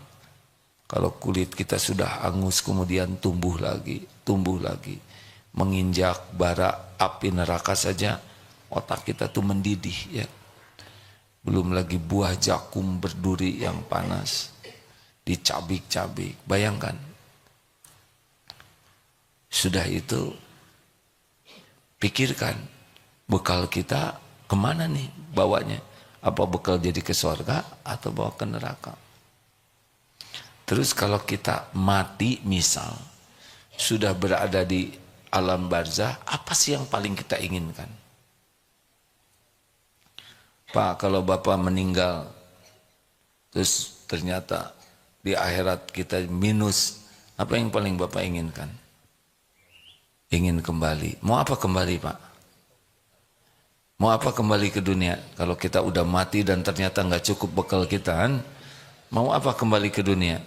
A: Kalau kulit kita sudah angus kemudian tumbuh lagi. Menginjak bara api neraka saja, otak kita tuh mendidih, ya. Belum lagi buah jakum berduri yang panas, dicabik-cabik. Bayangkan. Sudah itu, pikirkan, bekal kita kemana nih bawanya? Apa bekal jadi ke surga atau bawa ke neraka? Terus kalau kita mati misal, sudah berada di alam barzah, apa sih yang paling kita inginkan? Pak, kalau Bapak meninggal, terus ternyata di akhirat kita minus, apa yang paling Bapak inginkan? Ingin kembali. Mau apa kembali, Pak? Mau apa kembali ke dunia? Kalau kita udah mati dan ternyata nggak cukup bekal kita, kan? Mau apa kembali ke dunia?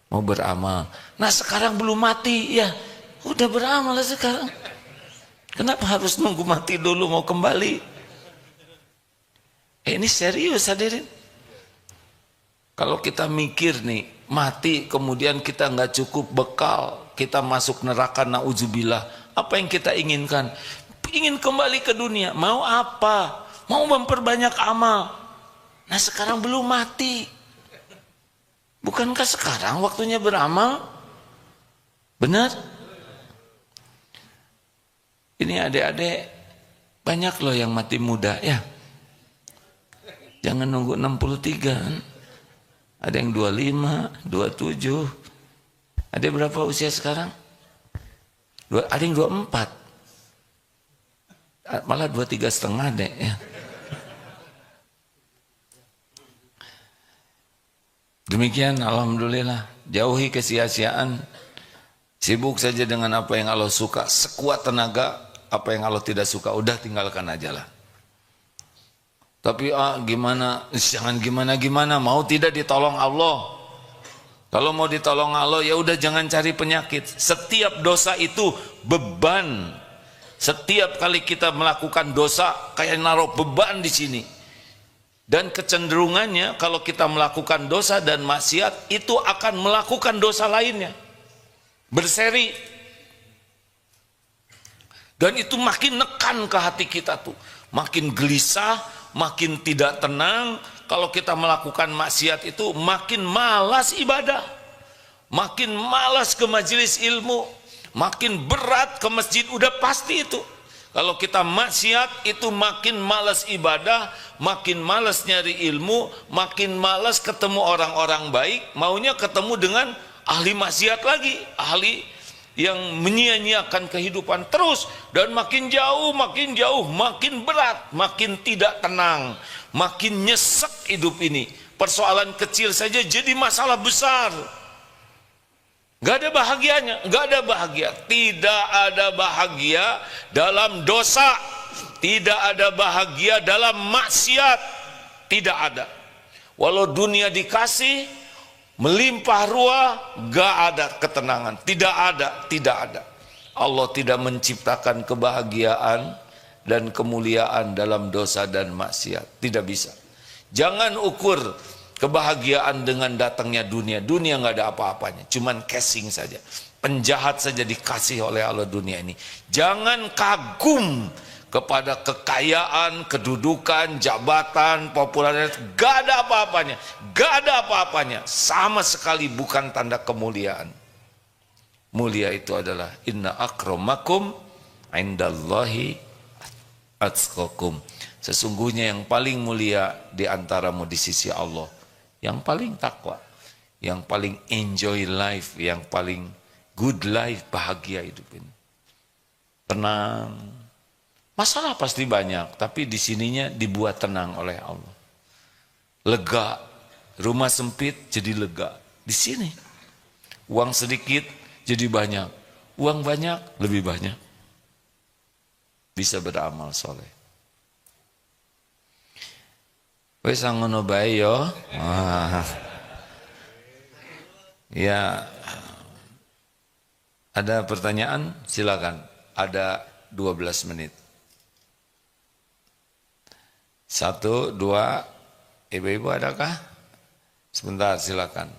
A: Mau beramal. Nah sekarang belum mati, ya udah beramal sekarang. Kenapa harus nunggu mati dulu mau kembali? Ini serius, hadirin. Kalau kita mikir nih, mati kemudian kita nggak cukup bekal, kita masuk neraka, na'udzubillah. Apa yang kita inginkan? Ingin kembali ke dunia. Mau apa? Mau memperbanyak amal. Nah sekarang belum mati. Bukankah sekarang waktunya beramal? Benar? Ini adik-adik banyak loh yang mati muda, ya. Jangan nunggu 63 kan? Ada yang 25, 27. Ada berapa usia sekarang? Ada yang 24. Malah 23,5 deh, ya. Demikian, alhamdulillah. Jauhi kesia-siaan. Sibuk saja dengan apa yang Allah suka. Sekuat tenaga, apa yang Allah tidak suka, udah tinggalkan aja lah. Tapi gimana? Jangan gimana-gimana. Mau tidak ditolong Allah. Kalau mau ditolong Allah, ya udah jangan cari penyakit. Setiap dosa itu beban. Setiap kali kita melakukan dosa, kayak naruh beban di sini. Dan kecenderungannya kalau kita melakukan dosa dan maksiat, itu akan melakukan dosa lainnya. Berseri. Dan itu makin nekan ke hati kita tuh. makin gelisah, makin tidak tenang. Kalau kita melakukan maksiat itu makin malas ibadah, makin malas ke majelis ilmu, makin berat ke masjid, udah pasti itu. Kalau kita maksiat itu makin malas ibadah, makin malas nyari ilmu, makin malas ketemu orang-orang baik, maunya ketemu dengan ahli maksiat lagi, ahli yang menyia-nyiakan kehidupan terus, dan makin jauh, makin berat, makin tidak tenang, makin nyesek hidup ini. Persoalan kecil saja jadi masalah besar. Gak ada bahagianya, gak ada bahagia. Tidak ada bahagia dalam dosa, tidak ada bahagia dalam maksiat, tidak ada. Walau dunia dikasih melimpah ruah, gak ada ketenangan, tidak ada. Allah tidak menciptakan kebahagiaan dan kemuliaan dalam dosa dan maksiat, tidak bisa. Jangan ukur kebahagiaan dengan datangnya dunia. Dunia nggak ada apa-apanya, cuman casing saja. Penjahat saja dikasih oleh Allah dunia ini. Jangan kagum kepada kekayaan, kedudukan, jabatan, popularitas. Gak ada apa-apanya, gak ada apa-apanya. Sama sekali bukan tanda kemuliaan. Mulia itu adalah inna akramakum indallahi atqakum. Sesungguhnya yang paling mulia di antaramu di sisi Allah, yang paling takwa, yang paling enjoy life, yang paling good life, bahagia hidup ini. Tenang. Masalah pasti banyak, tapi di sininya dibuat tenang oleh Allah. Lega. Rumah sempit jadi lega. Di sini. Uang sedikit jadi banyak. Uang banyak lebih banyak. Bisa beramal soleh. Wes ngono bae yo. Ya. Ada pertanyaan? Silakan. Ada 12 menit. 1, 2, ibu-ibu adakah? Sebentar, silakan.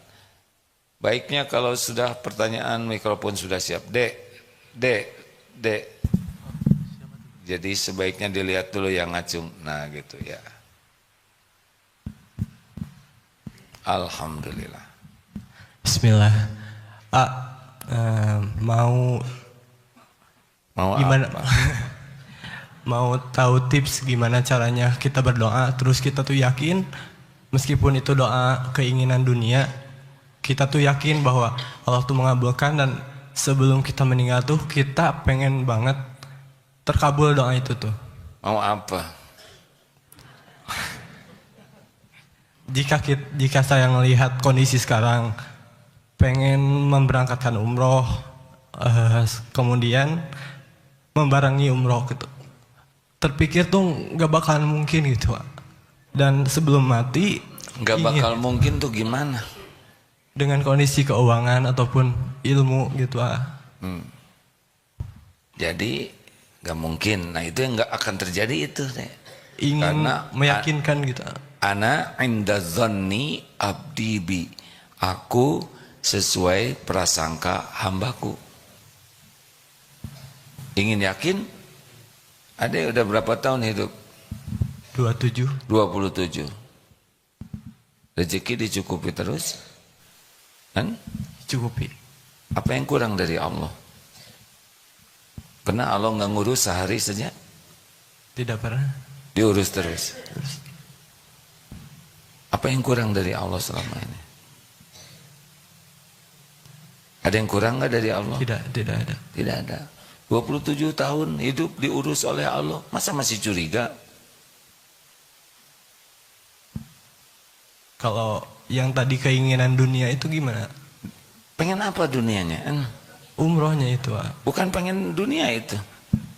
A: Baiknya kalau sudah pertanyaan, mikrofon sudah siap. Dek. Jadi sebaiknya dilihat dulu yang ngacung. Nah gitu ya. Alhamdulillah.
B: Bismillah. Mau gimana?
A: Apa?
B: Mau tahu tips gimana caranya kita berdoa terus kita tuh yakin meskipun itu doa keinginan dunia, kita tuh yakin bahwa Allah tuh mengabulkan, dan sebelum kita meninggal tuh kita pengen banget terkabul doa itu tuh.
A: Mau apa?
B: Jika saya melihat kondisi sekarang, pengen memberangkatkan umroh, kemudian membarengi umroh gitu, terpikir tuh gak bakalan mungkin gitu, dan sebelum mati
A: Gak bakal mungkin tuh gimana?
B: Dengan kondisi keuangan ataupun ilmu gitu.
A: Jadi gak mungkin. Nah itu yang gak akan terjadi itu.
B: Ingin
A: karena
B: meyakinkan gitu.
A: Ana inda zanni abdi bi. Aku sesuai prasangka hambaku. Ingin yakin? Ada yang udah berapa tahun hidup?
B: 27.
A: Rezeki dicukupi terus? Kan?
B: Cukupi.
A: Apa yang kurang dari Allah? Pernah Allah nggak ngurus sehari saja?
B: Tidak pernah.
A: Diurus terus. Apa yang kurang dari Allah selama ini? Ada yang kurang nggak dari Allah?
B: Tidak ada.
A: Tidak ada. 27 tahun hidup diurus oleh Allah. Masa masih curiga?
B: Kalau yang tadi keinginan dunia itu gimana?
A: Pengen apa dunianya?
B: Umrohnya itu.
A: Bukan pengen dunia itu.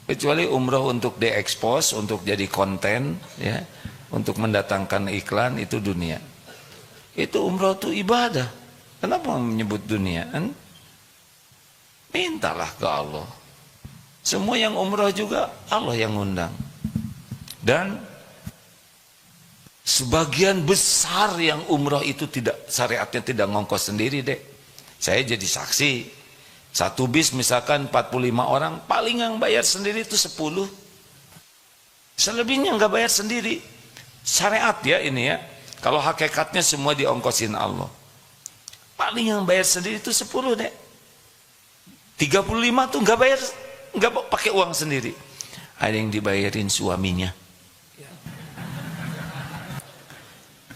A: Kecuali umroh untuk diekspos, untuk jadi konten, ya, untuk mendatangkan iklan, itu dunia. Itu umroh itu ibadah. Kenapa menyebut dunia? Mintalah ke Allah. Semua yang umroh juga Allah yang undang. Dan sebagian besar yang umroh itu tidak, syariatnya tidak ngongkos sendiri, Dek. Saya jadi saksi. Satu bis misalkan 45 orang, paling yang bayar sendiri itu 10. Selebihnya nggak bayar sendiri. Syariat ya ini ya. Kalau hakikatnya semua diongkosin Allah. Paling yang bayar sendiri itu 10 deh. 35 tuh nggak bayar, nggak pakai uang sendiri. Ada yang dibayarin suaminya.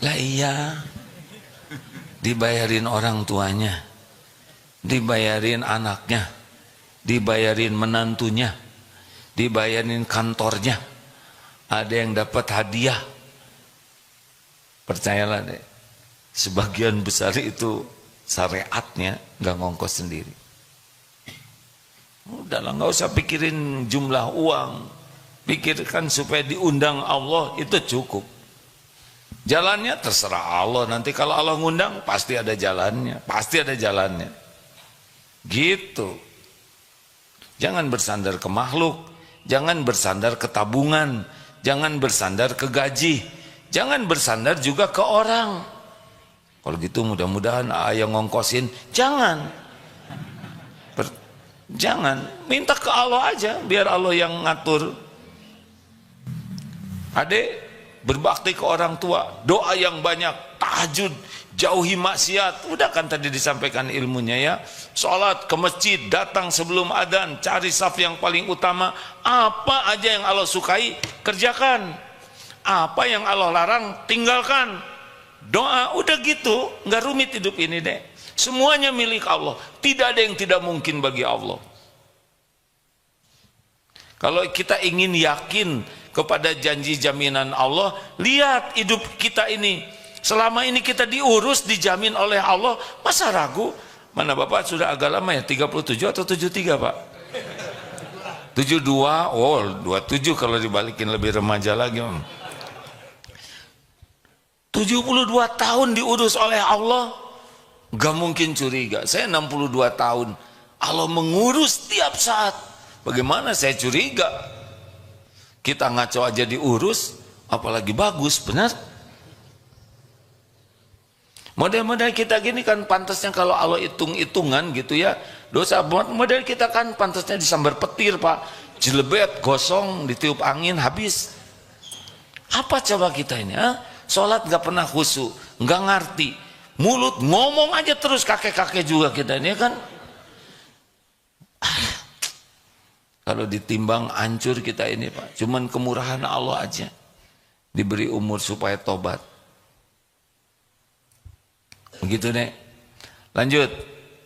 A: Lah iya. Dibayarin orang tuanya. Dibayarin anaknya. Dibayarin menantunya. Dibayarin kantornya. Ada yang dapat hadiah. Percayalah deh, sebagian besar itu syariatnya nggak ngongkos sendiri. Udahlah, nggak usah pikirin jumlah uang, pikirkan supaya diundang Allah, itu cukup. Jalannya terserah Allah, nanti kalau Allah ngundang pasti ada jalannya, pasti ada jalannya. Gitu. Jangan bersandar ke makhluk, jangan bersandar ke tabungan, jangan bersandar ke gaji. Jangan bersandar juga ke orang. Kalau gitu mudah-mudahan yang ngongkosin. Jangan. Jangan. Minta ke Allah aja. Biar Allah yang ngatur. Adik, berbakti ke orang tua. Doa yang banyak. Tahajud. Jauhi maksiat. Udah kan tadi disampaikan ilmunya ya. Sholat ke masjid. Datang sebelum adzan. Cari saf yang paling utama. Apa aja yang Allah sukai, kerjakan. Apa yang Allah larang, tinggalkan. Doa, udah gitu, nggak rumit hidup ini deh. Semuanya milik Allah. Tidak ada yang tidak mungkin bagi Allah. Kalau kita ingin yakin kepada janji jaminan Allah, lihat hidup kita ini. Selama ini kita diurus, dijamin oleh Allah. Masa ragu? Mana Bapak sudah agak lama ya? 37 atau 73 Pak? 72, oh 27 kalau dibalikin lebih remaja lagi. 72 tahun diurus oleh Allah, gak mungkin curiga. Saya 62 tahun, Allah mengurus tiap saat. Bagaimana saya curiga? Kita ngaco aja diurus, apalagi bagus, benar? Model-model kita gini kan pantasnya kalau Allah hitung-hitungan gitu ya. Dosa model kita kan pantasnya disambar petir Pak. Jelebet, gosong, ditiup angin, habis. Apa coba kita ini? Sholat gak pernah khusyuk, gak ngerti. Mulut ngomong aja terus, kakek-kakek juga kita ini kan. Kalau ditimbang hancur kita ini Pak. Cuman kemurahan Allah aja. Diberi umur supaya tobat. Begitu nih. Lanjut.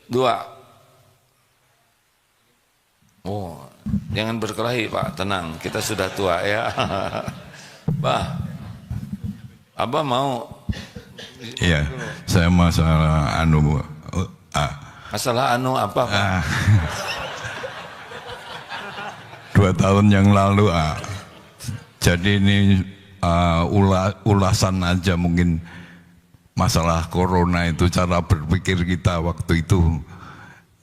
A: 2. Oh, jangan berkelahi Pak, tenang. Kita sudah tua ya. Bah. Abah mau?
C: Iya, saya masalah
A: Masalah apa Pak?
C: 2 tahun yang lalu jadi ini ulasan aja mungkin masalah corona itu, cara berpikir kita waktu itu.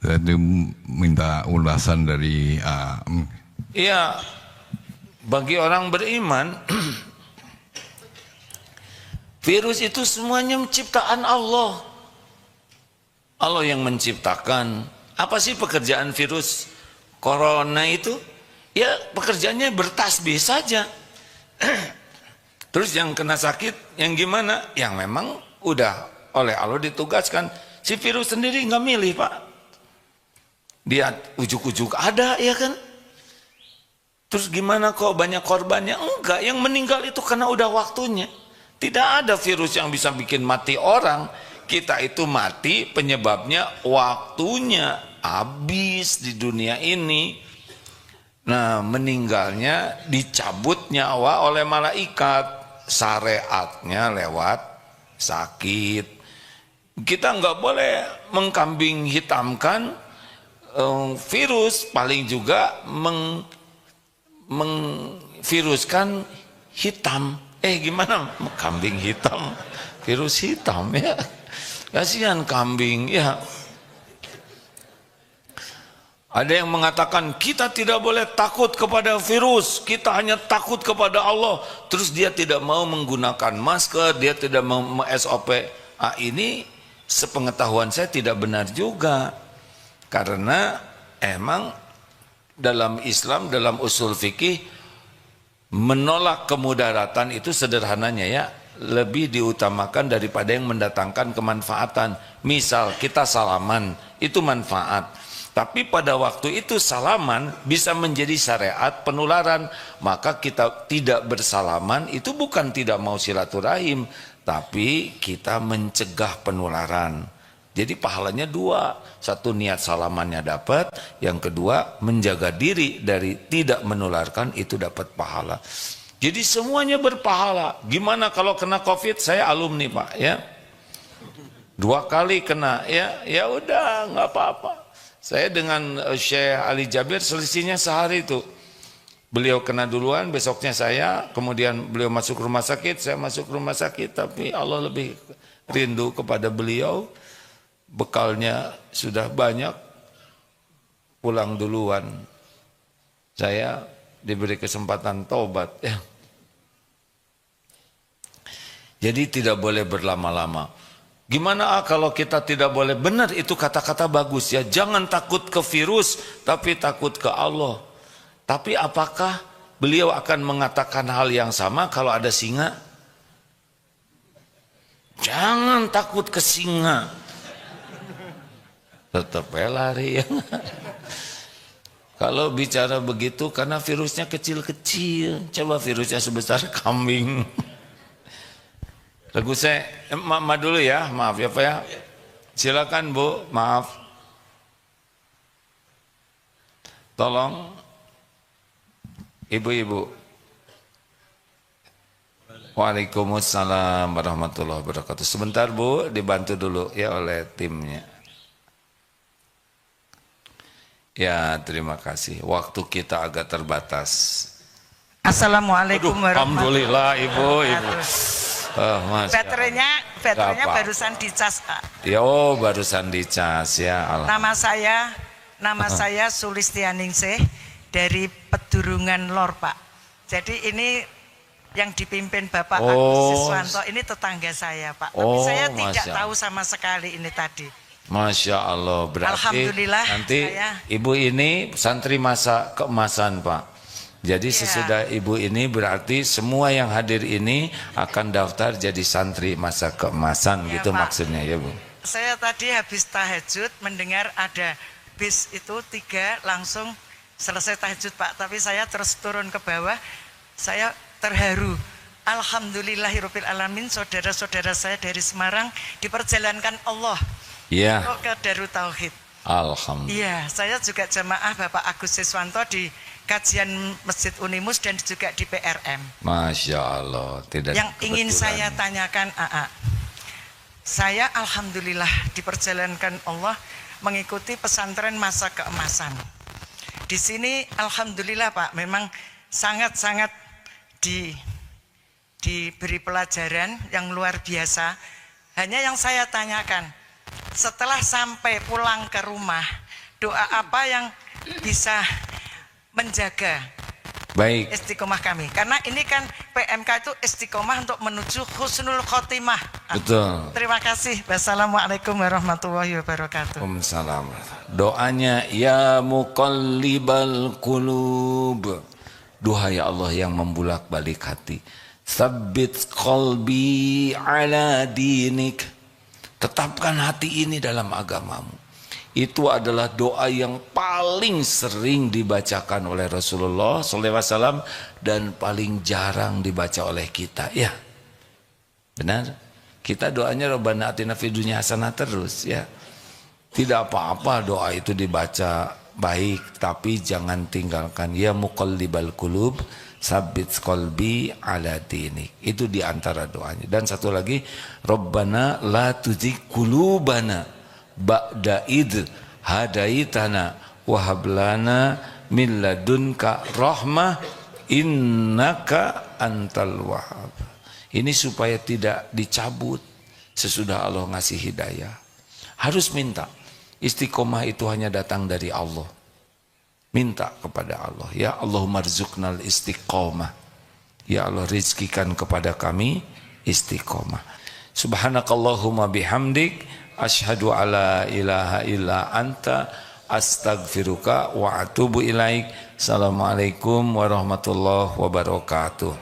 C: Jadi minta ulasan dari
A: Iya, bagi orang beriman virus itu semuanya ciptaan Allah. Allah yang menciptakan. Apa sih pekerjaan virus corona itu? Ya pekerjaannya bertasbih saja. Terus yang kena sakit, yang gimana? Yang memang udah oleh Allah ditugaskan. Si virus sendiri nggak milih Pak. Dia ujuk-ujuk ada ya kan? Terus gimana kok banyak korbannya? Enggak, yang meninggal itu karena udah waktunya. Tidak ada virus yang bisa bikin mati orang. Kita itu mati penyebabnya waktunya habis di dunia ini. Nah, meninggalnya dicabut nyawa oleh malaikat. Syariatnya lewat sakit. Kita nggak boleh mengkambing hitamkan virus, paling juga mengviruskan hitam. Gimana kambing hitam, virus hitam ya, kasihan kambing ya. Ada yang mengatakan kita tidak boleh takut kepada virus, kita hanya takut kepada Allah. Terus dia tidak mau menggunakan masker, dia tidak mau SOP. Ini sepengetahuan saya tidak benar juga, karena emang dalam Islam, dalam usul fikih, menolak kemudaratan itu sederhananya ya, lebih diutamakan daripada yang mendatangkan kemanfaatan. Misal kita salaman, itu manfaat. Tapi pada waktu itu salaman bisa menjadi syariat penularan. Maka kita tidak bersalaman itu bukan tidak mau silaturahim, tapi kita mencegah penularan. Jadi pahalanya dua. Satu, niat salamannya dapat. Yang kedua, menjaga diri dari tidak menularkan, itu dapat pahala. Jadi semuanya berpahala. Gimana kalau kena COVID? Saya alumni Pak ya. 2 kali kena ya udah nggak apa-apa. Saya dengan Syekh Ali Jabir selisihnya sehari itu. Beliau kena duluan, besoknya saya, kemudian beliau masuk rumah sakit, saya masuk rumah sakit. Tapi Allah lebih rindu kepada beliau, bekalnya sudah banyak, pulang duluan. Saya diberi kesempatan taubat ya. Jadi tidak boleh berlama-lama. Gimana kalau kita tidak boleh? Benar, itu kata-kata bagus ya. Jangan takut ke virus, tapi takut ke Allah. Tapi apakah beliau akan mengatakan hal yang sama kalau ada singa? Jangan takut ke singa. Tetap lari ya. Kalau bicara begitu karena virusnya kecil-kecil. Coba virusnya sebesar kambing. Lagu saya, maaf dulu ya, maaf ya Pak ya. Silakan Bu, maaf. Tolong ibu-ibu. Waalaikumsalam warahmatullahi wabarakatuh. Sebentar Bu, dibantu dulu ya oleh timnya. Ya, terima kasih. Waktu kita agak terbatas.
D: Assalamualaikum warahmatullahi
A: Alhamdulillah Ibu.
D: Baterainya barusan dicas Pak.
A: Ya, barusan dicas ya.
D: Nama saya Sulistianingsih dari Pedurungan Lor Pak. Jadi ini yang dipimpin Bapak Agus Siswanto ini tetangga saya Pak. Tapi saya tidak tahu sama sekali ini tadi.
A: Masya Allah, berarti
D: Alhamdulillah,
A: nanti Ibu ini santri masa keemasan Pak. Jadi sesudah Ibu ini berarti semua yang hadir ini akan daftar jadi santri masa keemasan ya, gitu Pak. Maksudnya ya Bu.
D: Saya tadi habis tahajud mendengar ada bis itu 3 langsung selesai tahajud Pak. Tapi saya terus turun ke bawah, saya terharu. Alhamdulillahirabbil alamin, saudara-saudara saya dari Semarang diperjalankan Allah ke Darut Tauhid.
A: Alhamdulillah.
D: Iya, saya juga jamaah Bapak Agus Siswanto di kajian Masjid Unimus dan juga di PRM.
A: Masya Allah. Tidak
D: yang ingin saya tanyakan saya alhamdulillah diperjalankan Allah mengikuti pesantren masa keemasan. Di sini alhamdulillah Pak, memang sangat-sangat diberi pelajaran yang luar biasa. Hanya yang saya tanyakan, setelah sampai pulang ke rumah, doa apa yang bisa menjaga istiqomah kami? Karena ini kan PMK itu istiqomah untuk menuju husnul khotimah.
A: Betul.
D: Terima kasih. Wassalamualaikum warahmatullahi wabarakatuh.
A: Waalaikumsalam. Doanya ya muqallibal qulub. Duhai Allah yang membulak-balik hati. Tsabbit qalbi ala dinik. Tetapkan hati ini dalam agamamu. Itu adalah doa yang paling sering dibacakan oleh Rasulullah SAW dan paling jarang dibaca oleh kita. Ya, benar. Kita doanya Rabbana atina fid dunya hasanah terus ya. Tidak apa-apa doa itu dibaca baik, tapi jangan tinggalkan ya muqallibal qulub sabbit qalbi ala dinik. Itu diantara doanya. Dan satu lagi, Rabbana la tuzigh qulubana ba'da id hadaitana wa hab lana min ladunka rahmah innaka antal wahhab. Ini supaya tidak dicabut sesudah Allah ngasih hidayah. Harus minta. Istiqomah itu hanya datang dari Allah. Minta kepada Allah, ya Allahumma rzuqnal istiqomah. Ya Allah, rizkikan kepada kami istiqomah. Subhanakallahumma bihamdik, asyhadu alla ilaha illa anta, Astaghfiruka wa atubu ilaik. Assalamualaikum warahmatullahi wabarakatuh.